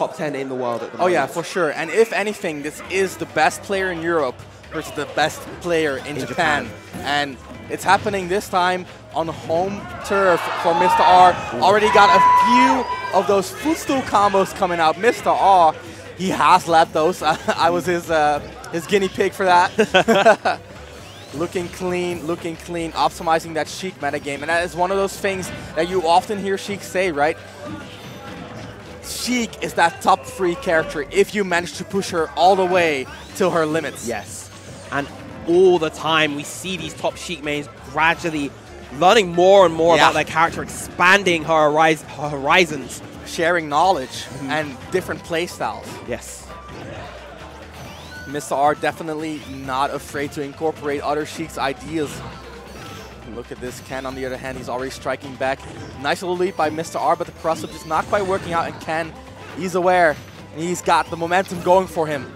top 10 in the world at the moment. Oh yeah, for sure. And if anything, this is the best player in Europe versus the best player in Japan. And it's happening this time on home turf for Mr. R. Already got a few of those footstool combos coming out. Mr. R, he has led those. I was his guinea pig for that. Looking clean, optimizing that Sheik metagame. And that is one of those things that you often hear Sheik say, right? Sheik is that top 3 character if you manage to push her all the way till her limits. Yes. And all the time we see these top Sheik mains gradually learning more and more about their character, expanding her horizons. Sharing knowledge and different playstyles. Yes. Mr. R definitely not afraid to incorporate other Sheik's ideas. Look at this. Ken, on the other hand, he's already striking back. Nice little lead by Mr. R, but the cross-up is not quite working out, and Ken, he's aware, and he's got the momentum going for him.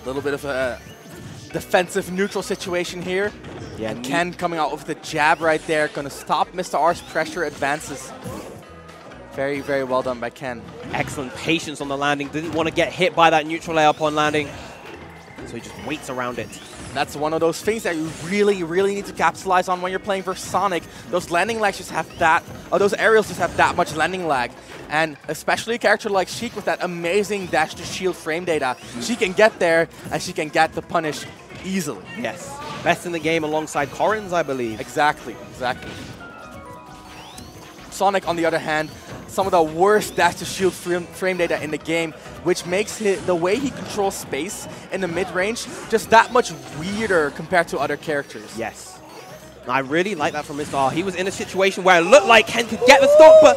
A little bit of a defensive neutral situation here. Yeah, and Ken coming out with the jab right there, gonna stop Mr. R's pressure advances. Very, very well done by Ken. Excellent patience on the landing. Didn't want to get hit by that neutral air upon landing, so he just waits around it. That's one of those things that you really, really need to capitalize on when you're playing versus Sonic. Those landing lags just have that, or those aerials just have that much landing lag. And especially a character like Sheik with that amazing dash to shield frame data, she can get there and she can get the punish easily. Yes. Best in the game alongside Corrins, I believe. Exactly, exactly. Sonic, on the other hand, some of the worst dash to shield frame data in the game, which makes the way he controls space in the mid-range just that much weirder compared to other characters. Yes. I really like that from Mr. R. He was in a situation where it looked like Ken could get the stock, but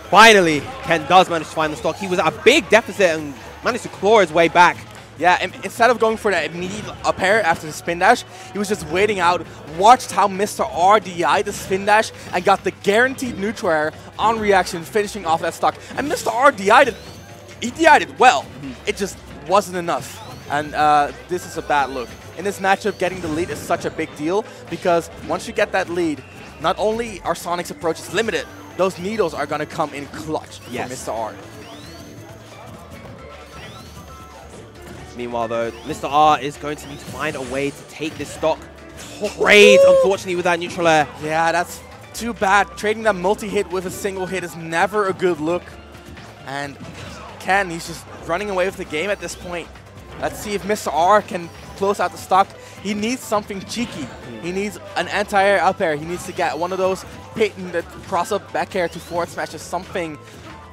finally, Ken does manage to find the stock. He was at a big deficit and managed to claw his way back. Yeah, and instead of going for that immediate up air after the spin dash, he was just waiting out, watched how Mr. R DI'd the spin dash, and got the guaranteed neutral air on reaction, finishing off that stock. And Mr. R DI'd it. He DI'd it well. It just wasn't enough. And this is a bad look. In this matchup, getting the lead is such a big deal, because once you get that lead, not only are Sonic's approaches limited, those needles are going to come in clutch for Mr. R. Meanwhile, though, Mr. R is going to need to find a way to take this stock. Trades, unfortunately, with that neutral air. Yeah, that's too bad. Trading that multi-hit with a single hit is never a good look. And Ken, he's just running away with the game at this point. Let's see if Mr. R can close out the stock. He needs something cheeky. He needs an anti-air up air. He needs to get one of those patented cross-up back air to forward smash, or something,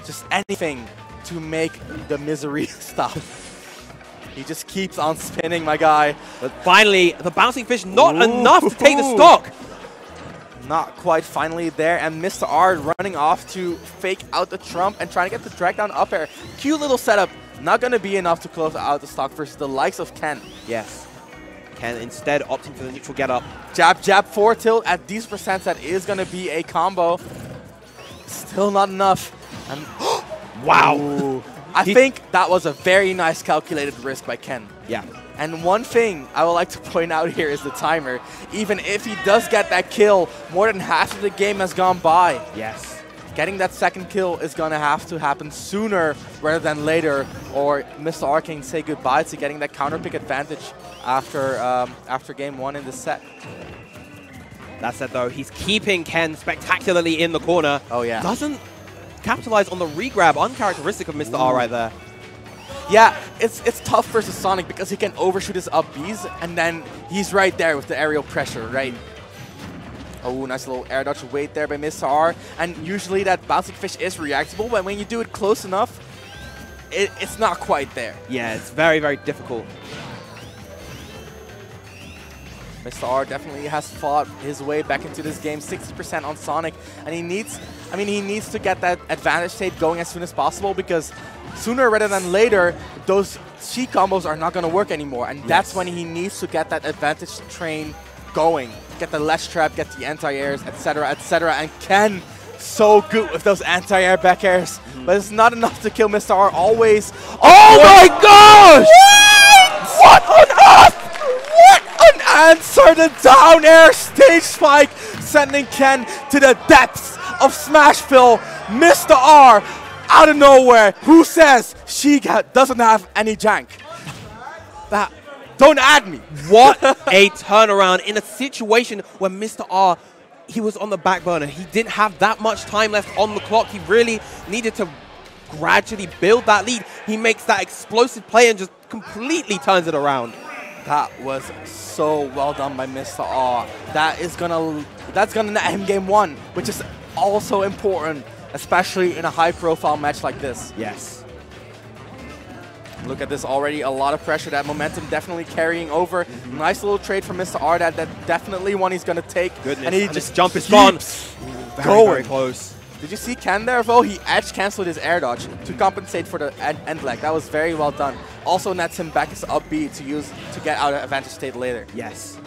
just anything to make the misery stop. He just keeps on spinning, my guy. But finally, the bouncing fish not enough to take the stock. Not quite finally there, and Mr. R running off to fake out the trump and trying to get the drag down up air. Cute little setup. Not going to be enough to close out the stock versus the likes of Ken. Yes. Ken instead opting for the neutral get up. Jab, jab, forward tilt. At these percents, that is going to be a combo. Still not enough. And wow. I think that was a very nice calculated risk by Ken. Yeah. And one thing I would like to point out here is the timer. Even if he does get that kill, more than half of the game has gone by. Yes. Getting that second kill is going to have to happen sooner rather than later, or Mr. R can say goodbye to getting that counter pick advantage after game 1 in this set. That said, though, he's keeping Ken spectacularly in the corner. Oh, yeah. Doesn't capitalize on the regrab, uncharacteristic of Mr. R right there. Yeah, it's tough versus Sonic because he can overshoot his up Bs, and then he's right there with the aerial pressure, right? Oh, nice little air dodge wait there by Mr. R. And usually that bouncing fish is reactable, but when you do it close enough, it's not quite there. Yeah, it's very, very difficult. Mr. R definitely has fought his way back into this game, 60% on Sonic, and he needs to get that advantage state going as soon as possible, because sooner rather than later, those Sheik combos are not going to work anymore, and that's when he needs to get that advantage train going. Get the ledge trap, get the anti-airs, etc., etc., and Ken, so good with those anti-air back airs, but it's not enough to kill Mr. R always. Oh my gosh! What on earth? What an answer! The down air stage spike, sending Ken to the depths of Smashville, Mr. R, out of nowhere. Who says Sheik doesn't have any jank? Don't add me. What a turnaround in a situation where Mr. R, he was on the back burner. He didn't have that much time left on the clock. He really needed to gradually build that lead. He makes that explosive play and just completely turns it around. That was so well done by Mr. R. That's gonna net him game 1, which is also important, especially in a high-profile match like this. Yes. Look at this already, a lot of pressure. That momentum definitely carrying over. Nice little trade from Mr. R. That definitely one he's gonna take. Goodness. And he and just jump is gone. Very close. Did you see Ken there, though? He edge canceled his air dodge to compensate for the end leg. That was very well done. Also nets him back his up B to use to get out of advantage state later. Yes.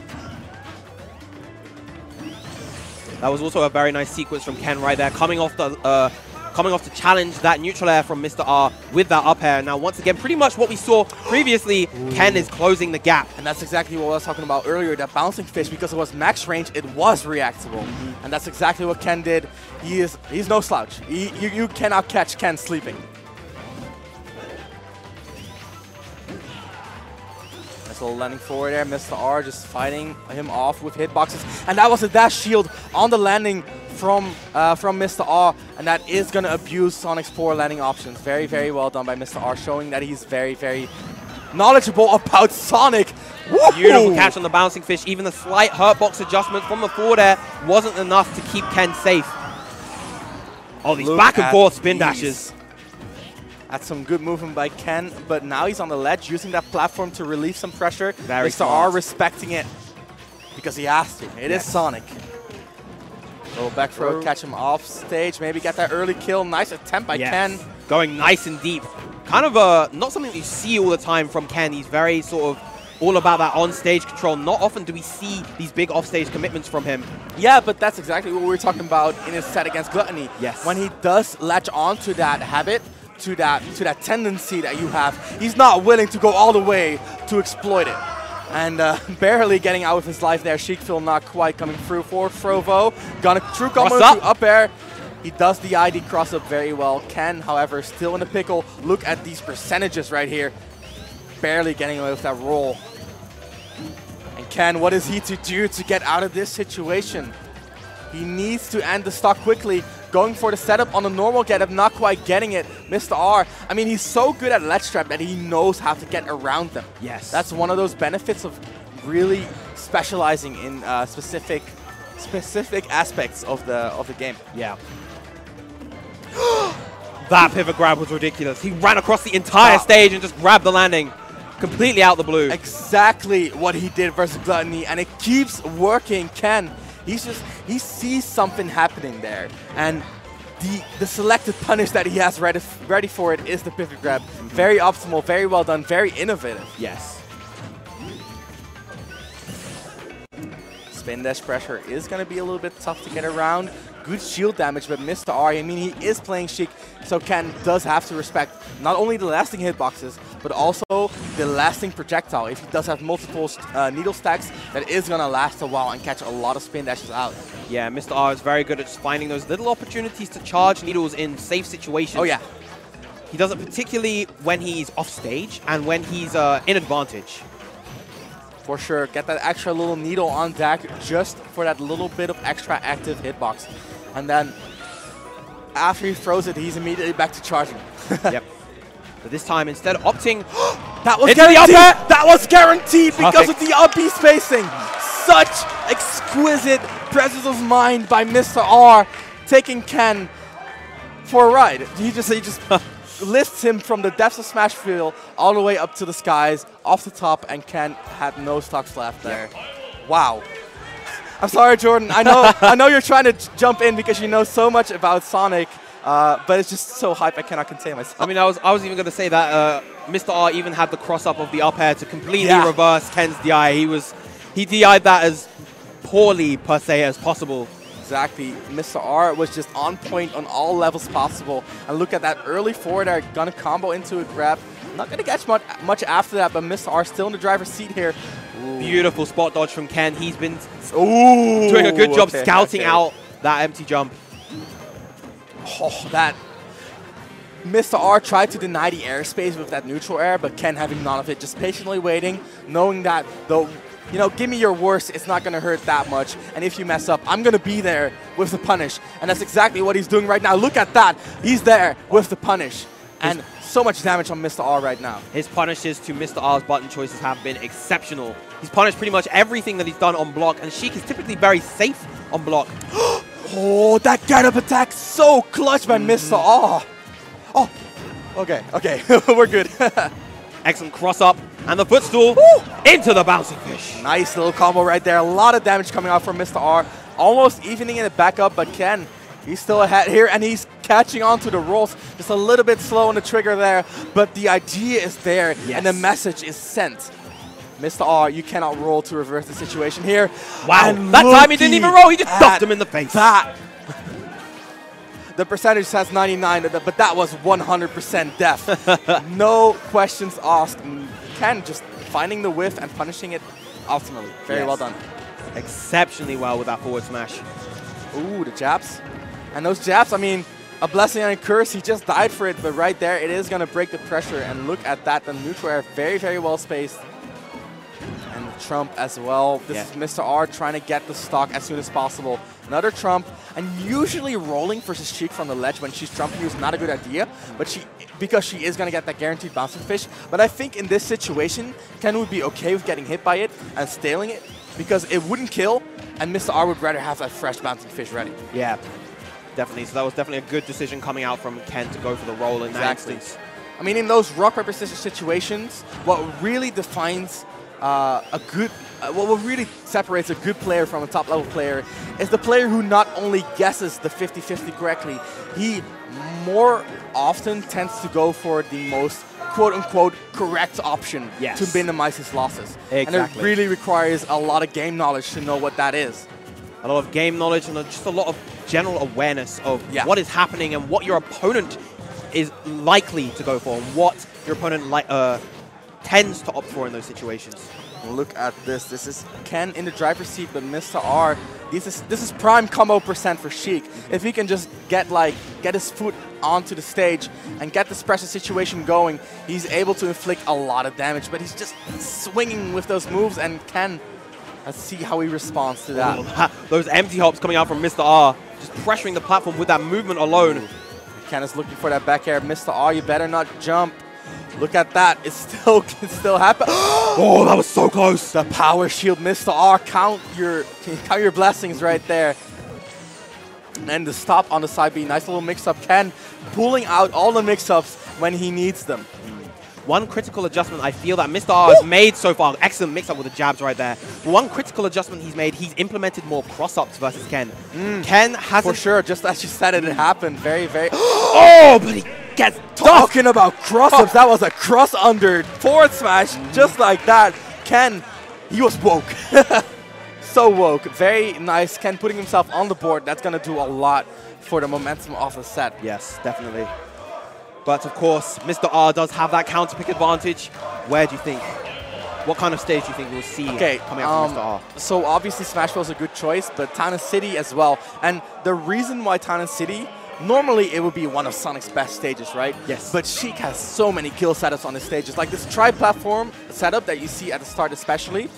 That was also a very nice sequence from Ken right there, coming off to challenge that neutral air from Mr. R with that up air. Now, once again, pretty much what we saw previously, Ken is closing the gap. And that's exactly what I was talking about earlier, that bouncing fish, because it was max range, it was reactable. And that's exactly what Ken did. He's no slouch. You cannot catch Ken sleeping. Nice little landing forward there. Mr. R just fighting him off with hitboxes. And that was a dash shield on the landing from Mr. R, and that is going to abuse Sonic's poor landing options. Very, very well done by Mr. R, showing that he's very, very knowledgeable about Sonic. Beautiful catch on the bouncing fish. Even the slight hurt box adjustment from the forward air wasn't enough to keep Ken safe. Oh, these back and forth spin dashes. That's some good movement by Ken, but now he's on the ledge, using that platform to relieve some pressure. Very Mr. R respecting it because he has to. It is Sonic. Little back throw, catch him off stage, maybe get that early kill. Nice attempt by Ken. Going nice and deep. Kind of not something that you see all the time from Ken. He's very sort of all about that on-stage control. Not often do we see these big off-stage commitments from him. Yeah, but that's exactly what we were talking about in his set against Gluttony. Yes. When he does latch on to that habit, to that tendency that you have, he's not willing to go all the way to exploit it. And barely getting out with his life there. Sheikville not quite coming through for Frovo. Gonna true combo into up air. He does the ID cross up very well. Ken, however, still in a pickle. Look at these percentages right here. Barely getting away with that roll. And Ken, what is he to do to get out of this situation? He needs to end the stock quickly. Going for the setup on a normal get-up, not quite getting it. Mr. R, I mean, he's so good at ledge trap that he knows how to get around them. Yes. That's one of those benefits of really specializing in specific aspects of the game. Yeah. That pivot grab was ridiculous. He ran across the entire stage and just grabbed the landing completely out the blue. Exactly what he did versus Gluttony, and it keeps working. Ken, he sees something happening there, and the selected punish that he has ready for it is the pivot grab. Very optimal, very well done, very innovative. Yes. Spin dash pressure is going to be a little bit tough to get around. Good shield damage, but Mr. R, I mean, he is playing Sheik, so Ken does have to respect not only the lasting hitboxes, but also the lasting projectile. If he does have multiple needle stacks, that is going to last a while and catch a lot of spin dashes out. Yeah, Mr. R is very good at just finding those little opportunities to charge needles in safe situations. Oh, yeah. He does it particularly when he's off stage and when he's in advantage. For sure, get that extra little needle on deck just for that little bit of extra active hitbox. And then after he throws it, he's immediately back to charging. Yep. But this time, instead of opting, that was guaranteed. That was guaranteed because of the up B spacing. Such exquisite presence of mind by Mr. R, taking Ken for a ride. He just lifts him from the depths of Smashville all the way up to the skies, off the top, and Ken had no stocks left there. Wow. I'm sorry, Jordan. I know you're trying to jump in because you know so much about Sonic, but it's just so hype I cannot contain myself. I mean, I was even going to say that Mr. R even had the cross-up of the up air to completely reverse Ken's DI. He DI'd that as poorly, per se, as possible. Exactly. Mr. R was just on point on all levels possible. And look at that early forward air, gonna combo into a grab. Not gonna catch much after that, but Mr. R still in the driver's seat here. Ooh. Beautiful spot dodge from Ken. He's been doing a good job scouting out that empty jump. Oh, that Mr. R tried to deny the airspace with that neutral air, but Ken having none of it, just patiently waiting, knowing that though, you know, give me your worst, it's not going to hurt that much, and if you mess up, I'm going to be there with the punish, and that's exactly what he's doing right now. Look at that, he's there with the punish, and so much damage on Mr. R right now. His punishes to Mr. R's button choices have been exceptional. He's punished pretty much everything that he's done on block, and Sheik is typically very safe on block. Oh, that get-up attack, so clutch by Mr. R. Oh, okay, we're good. Excellent cross-up, and the footstool into the bouncing fish. Nice little combo right there. A lot of damage coming out from Mr. R. Almost evening it back up, but Ken, he's still ahead here, and he's catching on to the rolls. Just a little bit slow on the trigger there, but the idea is there, and the message is sent. Mr. R, you cannot roll to reverse the situation here. Wow, and that time he didn't even roll, he just stuffed him in the face. That. The percentage says 99, but that was 100% death. No questions asked. Ken just finding the whiff and punishing it optimally. Very well done. Exceptionally well with that forward smash. Ooh, the jabs. And those jabs, I mean, a blessing and a curse. He just died for it, but right there, it is going to break the pressure. And look at that. The neutral air, very, very well spaced. And the trump as well. This is Mr. R trying to get the stock as soon as possible. Another trump. And usually rolling versus Sheik from the ledge when she's trumping you is not a good idea. But because she is going to get that guaranteed bouncing fish. But I think in this situation, Ken would be okay with getting hit by it and staling it. Because it wouldn't kill. And Mr. R would rather have that fresh bouncing fish ready. Yeah, definitely. So that was definitely a good decision coming out from Ken to go for the roll in that instance. I mean, in those rock, paper, scissors situations, what really defines what really separates a good player from a top-level player is the player who not only guesses the 50-50 correctly, he more often tends to go for the most quote-unquote correct option to minimize his losses. Exactly. And it really requires a lot of game knowledge to know what that is. A lot of game knowledge and just a lot of general awareness of what is happening and what your opponent is likely to go for and what your opponent tends to opt for in those situations. Look at this. This is Ken in the driver's seat, but Mr. R, this is prime combo percent for Sheik. If he can just get his foot onto the stage and get this pressure situation going, he's able to inflict a lot of damage. But he's just swinging with those moves, and Ken, let's see how he responds to that. Those empty hops coming out from Mr. R, just pressuring the platform with that movement alone. Ken is looking for that back air. Mr. R, you better not jump. Look at that. It's still happening. Oh, that was so close. The power shield, Mr. R. Count your blessings right there. And the stop on the side B. Nice little mix-up. Ken pulling out all the mix-ups when he needs them. One critical adjustment I feel that Mr. R has made so far. Excellent mix-up with the jabs right there. One critical adjustment he's made, he's implemented more cross-ups versus Ken. Ken hasn't... For sure. Just as you said it happened. Very, very... Oh, but he gets talking about cross-ups. That was a cross-under forward smash. Just like that. Ken, he was woke. So woke. Very nice. Ken putting himself on the board. That's going to do a lot for the momentum of the set. Yes, definitely. But of course, Mr. R does have that counter pick advantage. Where do you think? What kind of stage do you think we'll see coming out from Mr. R? So obviously Smashville is a good choice, but Town and City as well. And the reason why Town and City, normally it would be one of Sonic's best stages, right? Yes. But Sheik has so many kill setups on the stages. Like this tri-platform setup that you see at the start especially.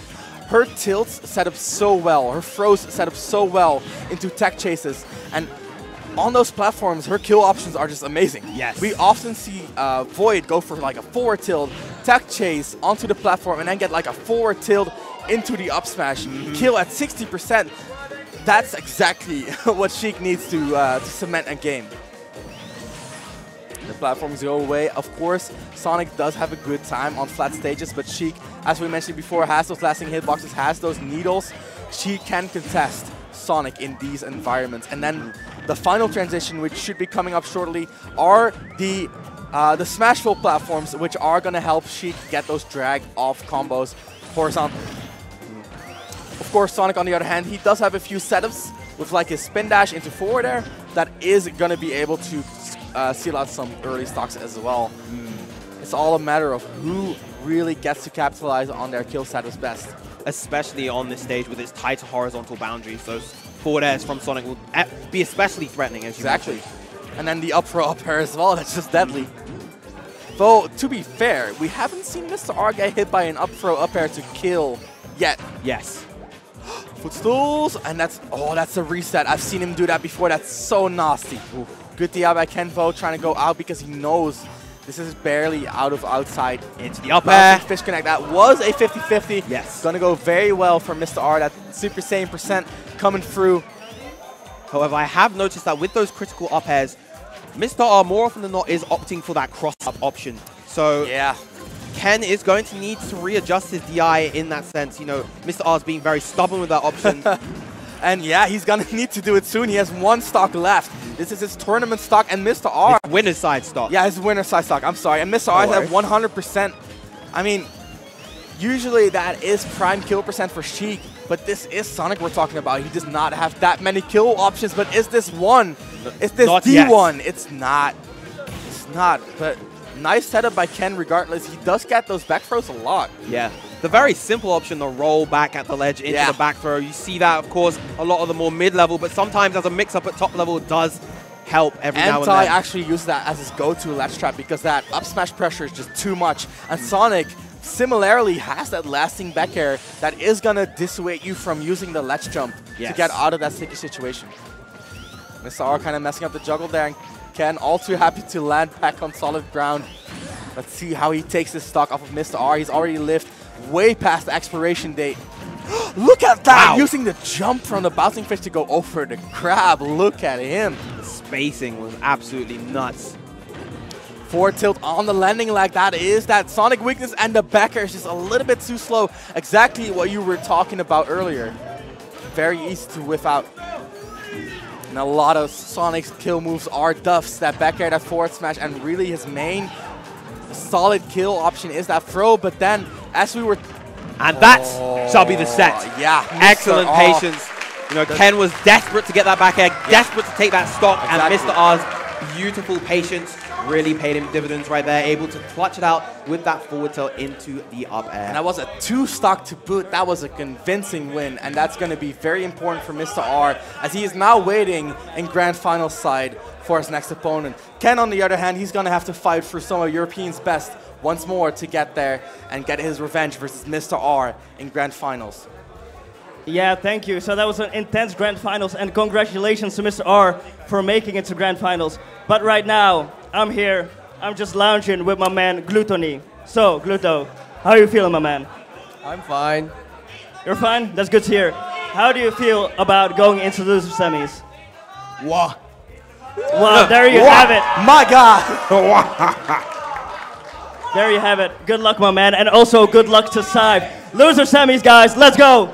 Her tilts set up so well. Her throws set up so well into tech chases. And on those platforms, her kill options are just amazing. Yes. We often see Void go for like a forward tilt, tech chase onto the platform, and then get like a forward tilt into the up smash. Kill at 60%. That's exactly what Sheik needs to cement a game. The platforms go away. Of course, Sonic does have a good time on flat stages, but Sheik, as we mentioned before, has those lasting hitboxes, has those needles. She can contest Sonic in these environments. And then the final transition, which should be coming up shortly, are the Smashville platforms, which are going to help Sheik get those drag off combos horizontal. Of course, Sonic, on the other hand, he does have a few setups with like his spin dash into forward air that is going to be able to seal out some early stocks as well. It's all a matter of who really gets to capitalize on their kill setups best. Especially on this stage with its tighter horizontal boundaries. Those forward airs from Sonic will be especially threatening, as you mentioned. And then the up throw up air as well. That's just deadly. Though, to be fair, we haven't seen Mr. R get hit by an up throw up air to kill yet. Yes. Footstools, and that's a reset. I've seen him do that before. That's so nasty. Oof. Good DI by Kenvo, trying to go out because he knows this is barely out of outside. Into the up air. Fish connect. That was a 50-50. Yes. Going to go very well for Mr. R. That Super Saiyan percent coming through. However, I have noticed that with those critical up airs, Mr. R more often than not is opting for that cross-up option. So yeah, Ken is going to need to readjust his DI in that sense. You know, Mr. R is being very stubborn with that option. And yeah, he's going to need to do it soon. He has one stock left. This is his tournament stock, and Mr. R... His winner's side stock. Yeah, his winner's side stock. I'm sorry. And Mr. R is at 100%. I mean, usually that is prime kill percent for Sheik, but this is Sonic we're talking about. He does not have that many kill options, but is this one? Is this D1? Yet. It's not. It's not, but nice setup by Ken regardless. He does get those back throws a lot. Yeah. The very simple option, the roll back at the ledge into the back throw. You see that, of course, a lot of the more mid-level, but sometimes as a mix-up at top level does help every now and then. Anti actually uses that as his go-to ledge trap because that up smash pressure is just too much. And Sonic similarly has that lasting back air that is going to dissuade you from using the ledge jump to get out of that sticky situation. Mr. R kind of messing up the juggle there, and Ken all too happy to land back on solid ground. Let's see how he takes this stock off of Mr. R. He's already lived way past the expiration date. Look at that! Wow. Using the jump from the bouncing fish to go over the crab. Look at him. The spacing was absolutely nuts. Forward tilt on the landing leg. That is that Sonic weakness, and the back air is just a little bit too slow. Exactly what you were talking about earlier. Very easy to whiff out. And a lot of Sonic's kill moves are duffs. That back air, that forward smash, and really his main solid kill option is that throw, but then as we were... And that shall be the set. Yeah. Excellent patience. You know, Ken was desperate to get that back air, desperate to take that stock, and Mr. R's beautiful patience really paid him dividends right there, able to clutch it out with that forward tilt into the up air. And that was a 2 stock to boot. That was a convincing win, and that's going to be very important for Mr. R as he is now waiting in Grand Final side for his next opponent. Ken, on the other hand, he's going to have to fight for some of Europeans' best once more to get there and get his revenge versus Mr. R in Grand Finals. Yeah, thank you. So that was an intense Grand Finals, and congratulations to Mr. R for making it to Grand Finals. But right now, I'm here. I'm just lounging with my man, Gluttony. So, Gluto, how are you feeling, my man? I'm fine. You're fine? That's good to hear. How do you feel about going into the semis? Wah. Well, there you have it. My God. There you have it. Good luck, my man, and also good luck to Sai. Loser semis, guys. Let's go.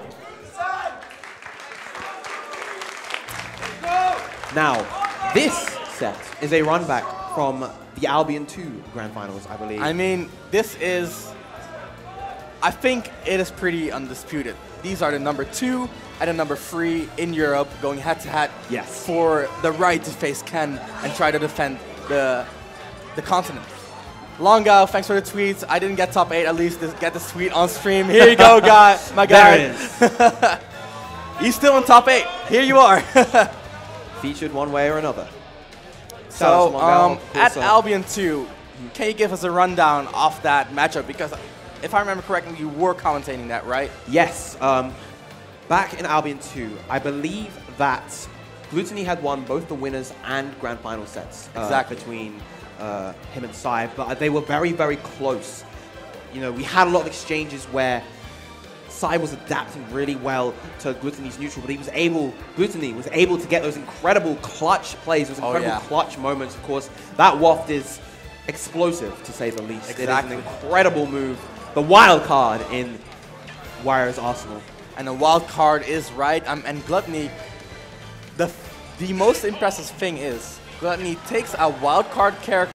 Now, this set is a run back from the Albion 2 Grand Finals, I believe. I mean, this is... I think it is pretty undisputed. These are the number 2 and the number 3 in Europe going head-to-head for the right to face Ken and try to defend the continent. Longao, thanks for the tweets. I didn't get top 8, at least get the tweet on stream. Here you go, guy. My guy. There it is. He's still in top 8. Here you are. Featured one way or another. So, at Albion 2, can you give us a rundown of that matchup? Because if I remember correctly, you were commentating that, right? Yes. Back in Albion 2, I believe that Gluttony had won both the winners and Grand Final sets between him and Sai, but they were very, very close. You know, we had a lot of exchanges where Sai was adapting really well to Gluttony's neutral, but Gluttony was able to get those incredible clutch plays, those incredible clutch moments. Of course, that waft is explosive, to say the least. It is an incredible move. The wild card in Wire's arsenal. And the wild card is right. And Gluttony, the most impressive thing is, Gluttony takes a wild card character